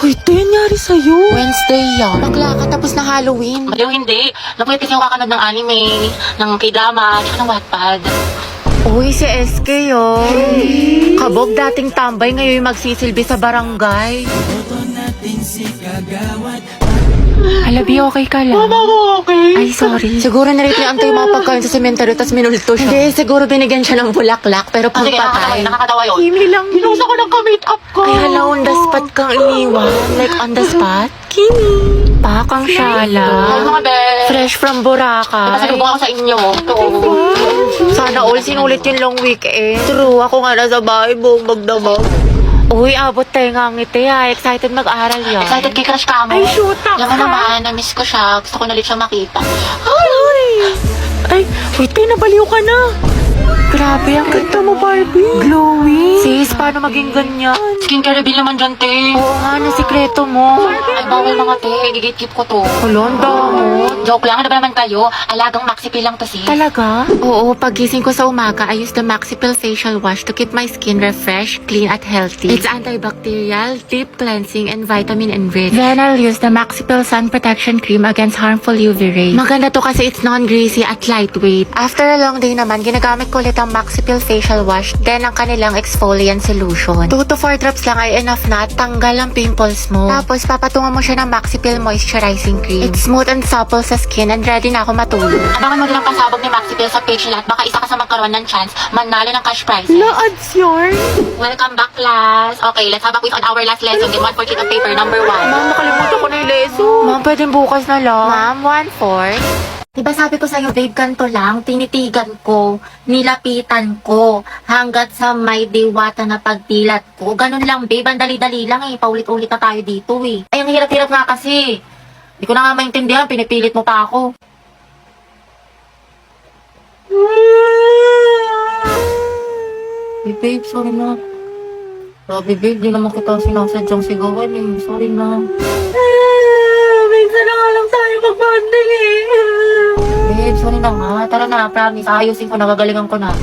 Hoy, ito nangyari sa'yo. Wednesday yan. Bakla ka tapos na Halloween. Maliw hindi. Napuyat kasi ako kakanood ng anime, ng k-drama, tsaka ng Wattpad. Uy, si SK oh. Kabog dating tambay, ngayon magsisilbi sa barangay. Alabi, okay ka lang? Mama ko, okay? Ay, sorry. Siguro narito yung mga pagkain sa sementeryo tapos minulto siya. Hindi, siguro binigyan siya ng bulaklak pero Sige, patay. nakakatawa yun. Kimi lang. Pinusa ko ng ka-make up ko. Ay, hala, on the spot kang iniwan. Like, on the spot? Kimi. Pakang Ay, syala. mga be. Fresh from Boracay. Pasalubong ako sa inyo. Ito. Sana all sinulit yung long weekend. True, ako nga nasa bahay, buong magdamag. Uy, abot tayo nga ngiti ha. Excited mag-aral yan. Excited kay crush ka mo. Ay, shoot up Alam mo ka. naman, na-miss ko siya. Gusto ko na ulit siya makita. Ay, wait, tayo nabaliw ka na. Grabe, ang ganda mo, Barbie. Glowing. Sis, paano maging ganyan? Skincare reveal naman dyan, te. Oo nga, na sikreto mo. Ay, bawal mga te. Gigit-keep ko to. Kulon daw. Joke lang. Ano ba naman kayo? Alagang maxipil lang to, sis. Talaga? Oo, pagising ko sa umaga, I use the Maxipil Facial Wash to keep my skin refreshed, clean, at healthy. It's antibacterial, deep cleansing, and vitamin enriched. Then I'll use the Maxipil Sun Protection Cream against harmful UV rays. Maganda to kasi it's non-greasy at lightweight. After a long day naman, ginagamit ko ulit ang Maxipil Facial Wash, then ang kanilang exfoliant solution. 2 to 4 drops lang ay enough na at tanggal ang pimples mo. Tapos papatungan mo siya ng Maxipil Moisturizing Cream. It's smooth and supple sa skin and ready na ako matulog. Abangan mo din ang pasabog ni Maxipil sa page nila at baka isa ka sa magkaroon ng chance manalo ng cash prizes. Na-ads yarn. Welcome back, class. Okay, let's have a quiz on our last lesson. Get 1 for sheet of paper, number 1. Ma'am, nakalimutan ko na yung lesson. Ma'am, pwedeng bukas na lang. Ma'am, 1-4. Diba sabi ko sa'yo, babe, ganito lang, tinitigan ko, nilapitan ko, hanggat sa may diwata na pagdilat ko. Ganun lang, babe, ang dali-dali lang eh, paulit-ulit na tayo dito eh. Ay, ang hirap-hirap nga kasi. Hindi ko na nga maintindihan, pinipilit mo pa ako. Hey, babe, sorry na. Grabe, babe, di naman kita sinasadyang sigawan eh. Sorry na. Minsan na nga lang tayo mag-bonding eh. Babe, sorry na nga. Tara na, promise. Ayusin ko na, gagalingan ko na.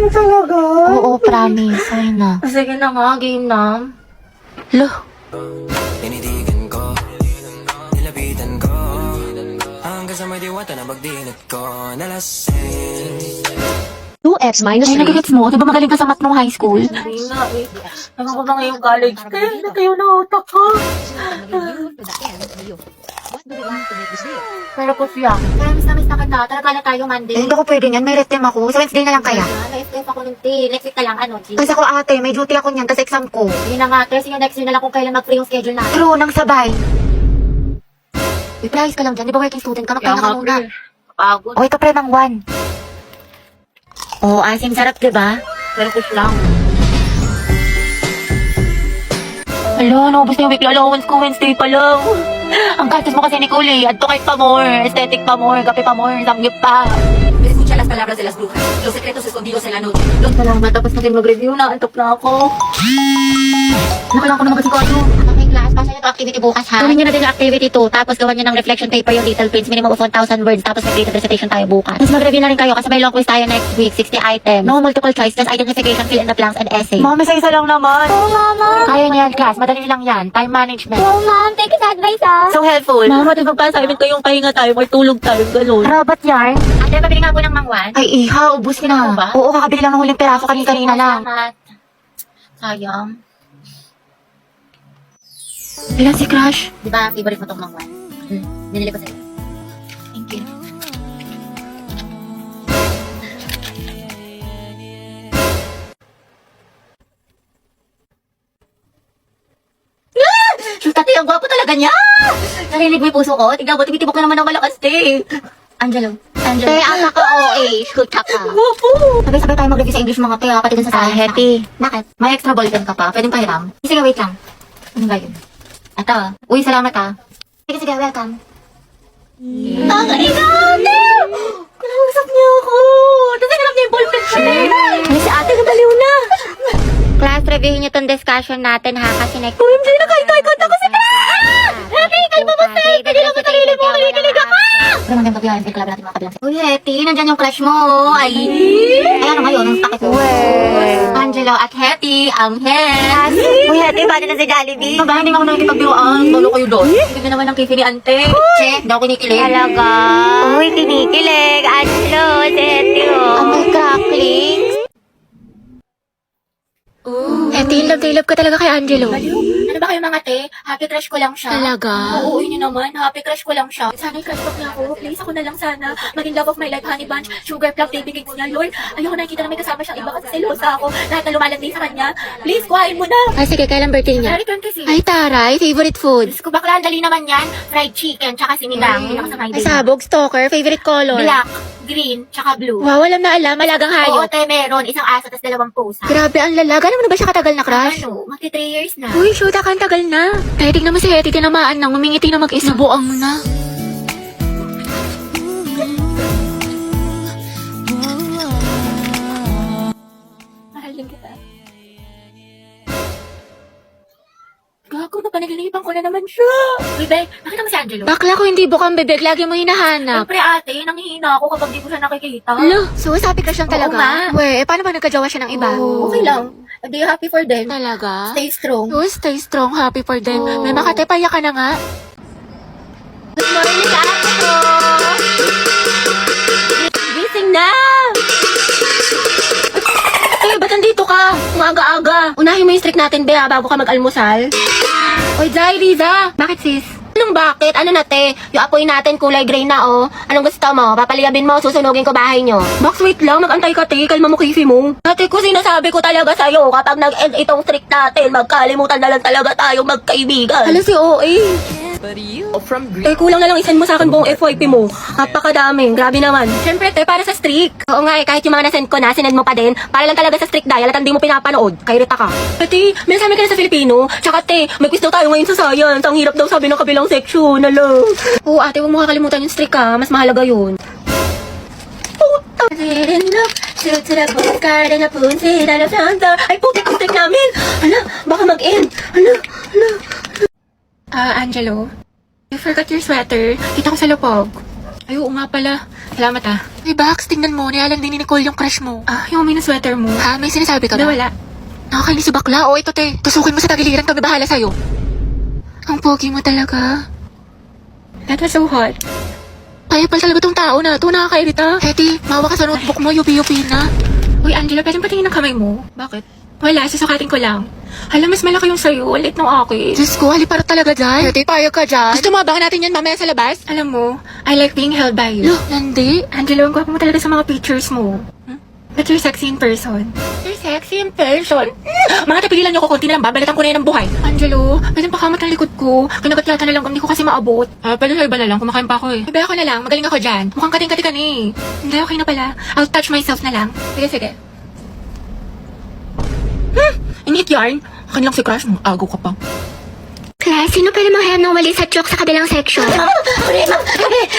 Talaga? Oo, promise. Sorry na. Sige na nga, game na. Loh. Tinitigan ko, nilapitan ko, hanggang sa may diwata na pagdilat ko, nalasing. 2x minus Ay, 3. nagagets mo? Di ba magaling ka sa math nung high school? Hindi nga eh. Naman ko ba ngayong college? Kaya natayo na utak ko. Pero po siya. Kaya miss na kita. Tara kala tayo Monday. Hindi ko pwede yan. May red team ako. Sa Wednesday na lang kaya. Na-stress ako ng tea. Next week na lang, ano, G? Kasi ako ate, may duty ako niyan kasi exam ko. Hindi na nga, kasi yung next year na lang kung kailan mag-free yung schedule natin. True, nang sabay. I-price ka lang dyan. Di ba working student ka? Magkano ka muna? Pagod. O, ito pre ng 1. Oo, asim sarap, di ba? Pero push lang. Alo, naubos na yung weekly allowance ko. Wednesday pa lang. Ang gastos mo kasi, Nicole, eh. Adto kahit pa more. Aesthetic pa more. Kape pa more. Samgyup pa. Escucha las palabras de las brujas, los secretos escondidos en la noche. Salamat. Tapos natin mag-review na. Antok na ako. Nakailangan ko na mag-asikaso. Okay, class. Pasa niyo ito activity bukas, ha? Gawin niyo na din yung activity 2. Tapos gawan niyo ng reflection paper yung little prints. Minimum of 1,000 words. Tapos mag-creative recitation tayo bukas. Tapos mag-review na rin kayo kasi may long quiz tayo next week. 60 items. No multiple choice. Just identification, fill in the blanks, and essay. Ma'am, isa-isa lang naman. Oh, mama. Kaya niya yan, class. Madali lang yan. Time management. Oh, ma'am. Thank you sa advice, ha? So helpful. Mama, di ba pa assignment ko yung pahinga tayo, magtulog tayo, gano'n. Robot yarn. Ate, pabili nga po ng mangwan. Ay, iha, ubus ka na. Ano ba? Oo, kakabili lang ng huling peraso kanina lang. Salamat. Sayang. Ilan si Crush? Di ba, favorite mo tong mangwan? Binili ko sa'yo. Thank you. Shoot, ate, ang gwapo talaga niya! Narinig mo yung puso ko? Tignan mo, tumitibok na naman ng malakas, te. Angelo. Te, ang naka-OA. Shoot ka pa. Opo. Sabay-sabay tayo mag-review sa English mga te, pati dun sa science. Happy. Bakit? May extra ballpen ka pa. Pwedeng pahiram. Sige, wait lang. Ano ba yun? Ito. Uy, salamat ah. Sige, sige, welcome. Ang inate! Kinausap niya ako. Tapos hinarap niya yung ballpen siya. Ay, si ate, nabaliw na. Class, reviewin niyo tong discussion natin ha, kasi next... OMG, nakaitay-kat ako si Crash! Happy, kalma mo, Faye! Kaya lang ko sarili mo, kalikilig ako! Pero maganda Sabihan, club natin mga kabilang. Uy, Hetty, nandyan yung crush mo. Ay, ano ngayon? Ang takit mo. Angelo at Hetty, ang head. Uy, Hetty, paano na si Jollibee? Ito ba, hindi mo ako nakikipagbiruan. Tolo kayo doon. Hindi naman ang kifi ni ante. Che, daw kinikilig. Talaga? Uy, kinikilig. Angelo, si Hetty, oh. Ang may cracklings. Hetty, love ka talaga kay Angelo. Ano ba kayo mga te? Happy crush ko lang siya. Talaga? Oo, yun yun naman. Happy crush ko lang siya. Sana i-crush back niya ako. Please, ako na lang sana. Maging love of my life, honey bunch, sugar plum, baby cakes niya. Lord, ayoko nakikita na may kasama siyang iba kasi selosa ako. Lahat na lumalandi sa kanya. Please, kuhain mo na. Ah, sige, kailan birthday niya? February 26. Ay, taray, favorite food. Diyos ko, bakla, dali naman yan. Fried chicken, tsaka sinigang. Yun ako sa Ay, sabog, stalker, favorite color. Black, green, tsaka blue. Wow, alam na alam, alagang Oo, hayop. te, meron. Isang aso, tas 2 pusa. Grabe, ang lalaga. Ano ba siya katagal na crush? Ano, magti 3 years na. Uy, shoot, ang tagal na. Kaya tignan mo si Hetty, tinamaan nang umingiti na mag-isa. Buang na. Mahal din kita. Gago na, panaginipan ko na naman siya. Uy, Be, nakita mo si Angelo? Bakla ko hindi bukang bibig, lagi mo hinahanap. Siyempre ate, nangihina ako kapag di ko siya nakikita. Lo, so sabi ka siyang Oo talaga? nga. Weh, paano ba nagkajawa siya ng iba? Okay lang. Be happy for them. Talaga? Stay strong. Oh, stay strong, happy for them. Oo. May makatepaya ka na nga. Good morning, ate ko! Gising na! Eh, ba't nandito ka? Ang aga-aga. Unahin mo yung streak natin, Bea, bago ka mag-almusal. Oy, Zay, Riza. Bakit, sis? Anong bakit? Ano na, te? Yung apoy natin kulay gray na, oh. Anong gusto mo? Papaliyabin mo, susunugin ko bahay nyo. Box, wait lang. Mag-antay ka, te. Kalma mo, kifi mo. Ate ko, sinasabi ko talaga sa'yo, kapag nag-end itong streak natin, magkalimutan na lang talaga tayo magkaibigan. Hala si OA. Eh, kulang na lang isend mo sa akin buong FYP mo. Napakadaming. Grabe naman. Siyempre, te, para sa streak. Oo nga, eh, kahit yung mga nasend ko na, sinend mo pa din. Para lang talaga sa streak dial at hindi mo pinapanood. Kairita ka. Ate, may nasabi ka na sa Filipino. Tsaka, te, may quiz daw tayo ngayon sa science. Ang hirap daw sabi ng kabilang section. Alam. Oo, ate, huwag mo kakalimutan yung streak, ha. Mas mahalaga yun. Ay, putik yung streak namin. Hala, baka mag-end. Hala. Angelo, you forgot your sweater. Kita ko sa lupog. Ay, oo nga pala. Salamat, ah. Hey, Bax, tingnan mo. Nialan din ni Nicole yung crush mo. Ah, yung may na sweater mo. Ha? May sinasabi ka ba? Wala. Nakakainis si bakla. O, ito, te. Tusukin mo sa tagiliran. Kami bahala sa'yo. Ang pogi mo talaga. That was so hot. Kaya pala talaga tong tao na ito. Nakakairita. Hetty, mawa ka sa notebook mo. Yupi-yupi na. Uy, Angelo, pwedeng patingin ng kamay mo. Bakit? Wala, susukatin ko lang. Hala, mas malaki yung sa'yo. Ulit ng akin. Diyos ko, haliparot talaga dyan. Hetty, payag ka dyan. Gusto mo, abangan natin yan mamaya sa labas? Alam mo, I like being held by you. Lo, Nandi? Angelo, ang gwapo mo talaga sa mga pictures mo. But you're sexy in person. You're sexy in person? Mga tapigilan niyo ko, konti na lang, babalitan ko na yan ang buhay. Angelo, pwede pakamat ng likod ko. Kinagat yata na lang, hindi ko kasi maabot. Pwede sa iba na lang, kumakain pa ako eh. Iba ako na lang, magaling ako dyan. Mukhang kating-kati ka na eh. Hindi, okay na pala. I'll touch myself na lang. Sige. Init yarn? Akin lang si Crush mo, agaw ka pa. Class, sino pwede manghayam ng wali sa joke sa kabilang section? Ma'am,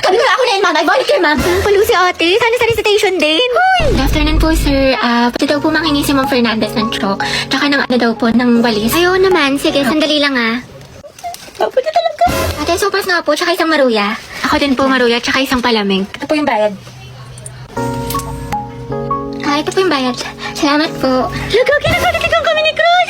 kami na ako na yun, ma'am. I volunteer, ma'am. Palo si ate, sana sa recitation din. Good afternoon po, sir. Pwede daw po manghingi si Ma'am Fernandez ng chalk. Tsaka ng ano daw po, ng walis. Ayaw naman, sige, sandali lang ah. Pwede talaga. Ate, sopas nga po, tsaka isang maruya. Ako din po, Maruya, tsaka isang palamig. Ito po yung bayad. Ito po yung bayad. Salamat po. Lugo, kinagalitikang kami ni Cruz!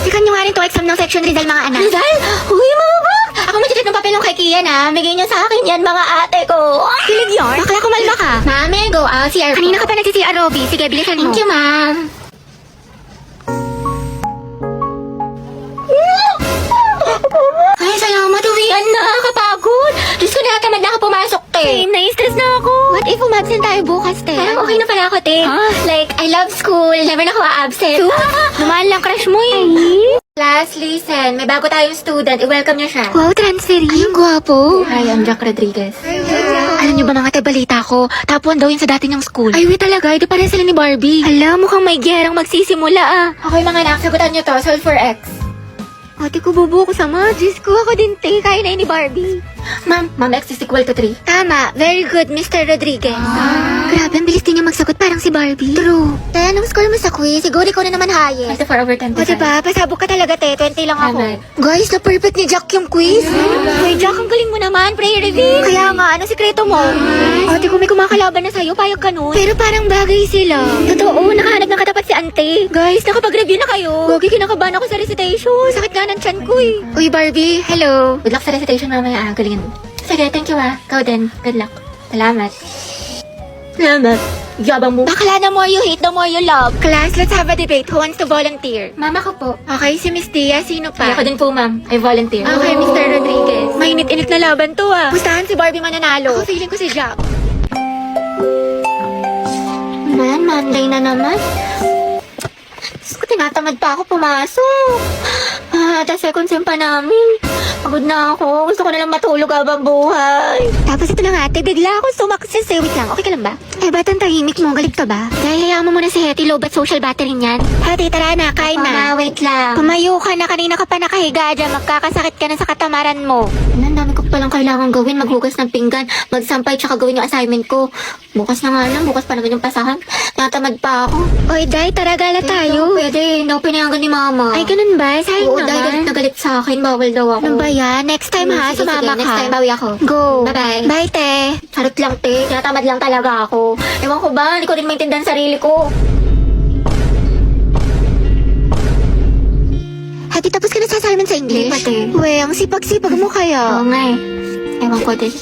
Sikan nyo nga rin to exam ng section Rizal, mga anak. Rizal? Uy, mga ba? Ako may ng papel ng kay Kian ha. Bigay nyo sa akin yan, mga ate ko. Kilig yarn? Bakla, kumalma ka. Mami, go out. CR po. Kanina ka pa nagsi-CR, Robby. Sige, bilisan mo. Thank you, ma'am. Ay, salamat. Uwian na. Kapagod. Diyos ko, nakatamad na ako pumasok, te. Same, na-stress na ako. What if umabsent tayo bukas, te? Okay na pala ako, te. Like, I love school. Never na ako absent. Dumaan lang crush mo eh. Class, listen. May bago tayong student. I-welcome niyo siya. Wow, transferee. Ay, ang gwapo. Hi, I'm Jack Rodriguez. Alam niyo ba mga balita ko? Tapuan daw yun sa dati niyang school. Ay, wait talaga. Ito pa rin sila ni Barbie. Hala, mukhang may gerang magsisimula ah. Okay mga anak, sagutan niyo to. Solve for X. Ate ko, bubo ko sama. Diyos ko, ako din te. Kaya na yun ni Barbie. Ma'am, X is equal to 3. Tama. Very good, Mr. Rodriguez. Grabe, ang bilis din niya magsagot. Parang si Barbie. True. Te, anong score mo sa quiz? Siguro ikaw na naman highest. 24 over 10. O diba? Pasabog ka talaga, te. 20 lang ako. Tama. Guys, na-perfect ni Jack yung quiz. Hoy, Jack, ang galing mo naman. Pray reveal. Kaya nga, anong sikreto mo? Ate, kung may kumakalaban na sa'yo, payag ka nun. Pero parang bagay sila. Totoo, nakahanap ng katapat si Ante. Guys, nakapag-review na kayo. Gogi, kinakabahan ako sa recitation. Sakit nga ng tiyan ko eh. Uy, Barbie, hello. Good luck sa recitation mamaya. Galingan mo. Sige, thank you Ikaw din. Good luck. Salamat. Salamat. Yabang mo. Bakla, the more you hate, the more you love. Class, let's have a debate. Who wants to volunteer? Mama ko po. Okay, si Miss Tia, sino pa? Ako din po, ma'am. I volunteer. Okay, Mr. Rodriguez. Mainit-init na laban to ah. Pustahan si Barbie mananalo. Ako feeling ko si Jack. Man, Monday na naman. Diyos ko, tinatamad pa ako pumasok. Tas second sem pa namin. Pagod na ako. Gusto ko na lang matulog habang buhay. Tapos ito na nga, ate. Bigla ako sumaksis eh. Wait lang, okay ka lang ba? Eh, ba't ang tahimik mo? Galit ka ba? Dahil hayaan mo muna si Hetty, low bat social battery niyan. Hetty, tara na, kain na. Wait lang. Pumayo ka na, kanina ka pa nakahiga dyan. Magkakasakit ka na sa katamaran mo. Ang dami ko palang kailangan gawin. Maghugas ng pinggan, magsampay, tsaka gawin yung assignment ko. Bukas na nga lang, bukas pa naman yung pasahan. Natamad pa ako. Oy, Day, tara gala tayo. Pwede, no, pinayagan ni mama. Ay, ganun ba? Sayang Oo, naman. dahil galit na galit sa akin. Bawal daw ako. Ano ba yan? Next time ha, Sige, sumama sige, ka. next time bawi ako. Go. Bye-bye. Bye, te. Charot lang, te. Tinatamad lang talaga ako. Ewan ko ba? Hindi ko rin maintindihan sarili ko. Hati, tapos ka na sa assignment sa English? Hindi pa, te. We, ang sipag-sipag mo kaya. Oo nga eh. Ewan ko din.